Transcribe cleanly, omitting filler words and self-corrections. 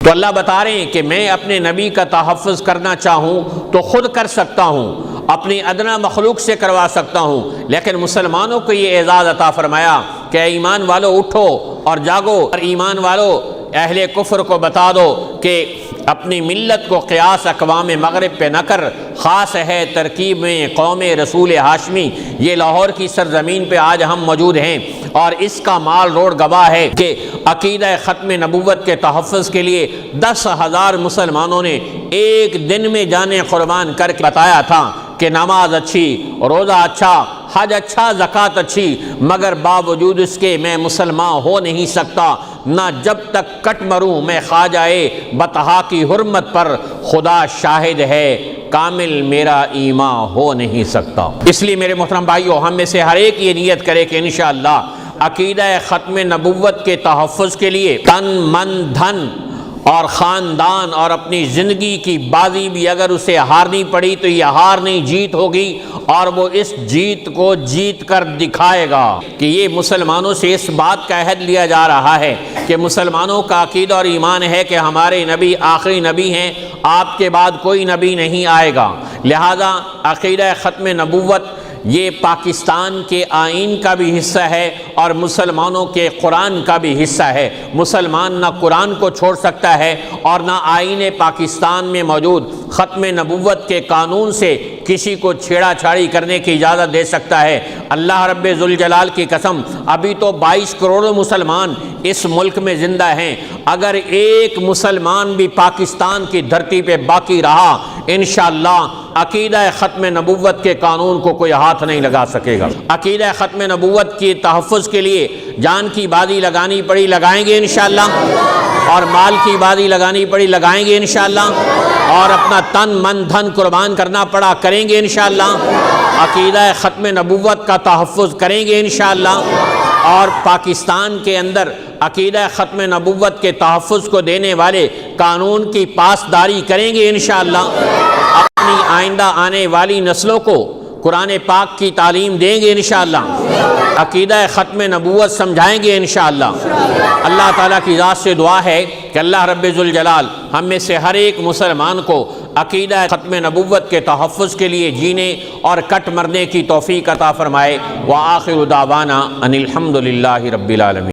تو اللہ بتا رہے ہیں کہ میں اپنے نبی کا تحفظ کرنا چاہوں تو خود کر سکتا ہوں، اپنی ادنا مخلوق سے کروا سکتا ہوں، لیکن مسلمانوں کو یہ اعزاز عطا فرمایا کہ ایمان والو اٹھو اور جاگو، اور ایمان والو اہل کفر کو بتا دو کہ اپنی ملت کو قیاس اقوام مغرب پہ نہ کر، خاص ہے ترکیب میں قوم رسول ہاشمی۔ یہ لاہور کی سرزمین پہ آج ہم موجود ہیں اور اس کا مال روڈ گواہ ہے کہ عقیدہ ختم نبوت کے تحفظ کے لیے 10,000 مسلمانوں نے ایک دن میں جانیں قربان کر کے بتایا تھا کہ نماز اچھی، روزہ اچھا، حج اچھا، زکوٰۃ اچھی، مگر باوجود اس کے میں مسلمان ہو نہیں سکتا، نہ جب تک کٹ مروں میں خواجہ بطحا کی حرمت پر، خدا شاہد ہے کامل میرا ایمان ہو نہیں سکتا۔ اس لیے میرے محترم بھائیو، ہم میں سے ہر ایک یہ نیت کرے کہ انشاءاللہ عقیدہ ختم نبوت کے تحفظ کے لیے تن من دھن اور خاندان اور اپنی زندگی کی بازی بھی اگر اسے ہارنی پڑی تو یہ ہار نہیں جیت ہوگی، اور وہ اس جیت کو جیت کر دکھائے گا کہ یہ مسلمانوں سے اس بات کا عہد لیا جا رہا ہے کہ مسلمانوں کا عقیدہ اور ایمان ہے کہ ہمارے نبی آخری نبی ہیں، آپ کے بعد کوئی نبی نہیں آئے گا، لہذا عقیدہ ختم نبوت یہ پاکستان کے آئین کا بھی حصہ ہے اور مسلمانوں کے قرآن کا بھی حصہ ہے۔ مسلمان نہ قرآن کو چھوڑ سکتا ہے اور نہ آئین پاکستان میں موجود ختم نبوت کے قانون سے کسی کو چھیڑا چھاڑی کرنے کی اجازت دے سکتا ہے۔ اللہ رب ذوالجلال کی قسم، ابھی تو 22 کروڑ مسلمان اس ملک میں زندہ ہیں، اگر ایک مسلمان بھی پاکستان کی دھرتی پہ باقی رہا انشاءاللہ عقیدہ ختم نبوت کے قانون کو کوئی ہاتھ نہیں لگا سکے گا۔ عقیدہ ختم نبوت کی تحفظ کے لیے جان کی بازی لگانی پڑی لگائیں گے انشاءاللہ، اور مال کی بازی لگانی پڑی لگائیں گے انشاءاللہ، اور اپنا تن من دھن قربان کرنا پڑا کریں گے انشاءاللہ، عقیدہ ختم نبوت کا تحفظ کریں گے انشاءاللہ، اور پاکستان کے اندر عقیدہ ختم نبوت کے تحفظ کو دینے والے قانون کی پاسداری کریں گے انشاءاللہ، اپنی آئندہ آنے والی نسلوں کو قرآن پاک کی تعلیم دیں گے انشاءاللہ، عقیدہ ختم نبوت سمجھائیں گے انشاءاللہ۔ اللہ تعالیٰ کی ذات سے دعا ہے کہ اللہ رب ذوالجلال ہم میں سے ہر ایک مسلمان کو عقیدہ ختم نبوت کے تحفظ کے لیے جینے اور کٹ مرنے کی توفیق عطا فرمائے۔ وآخر دعوانا ان الحمد للہ رب العالمین۔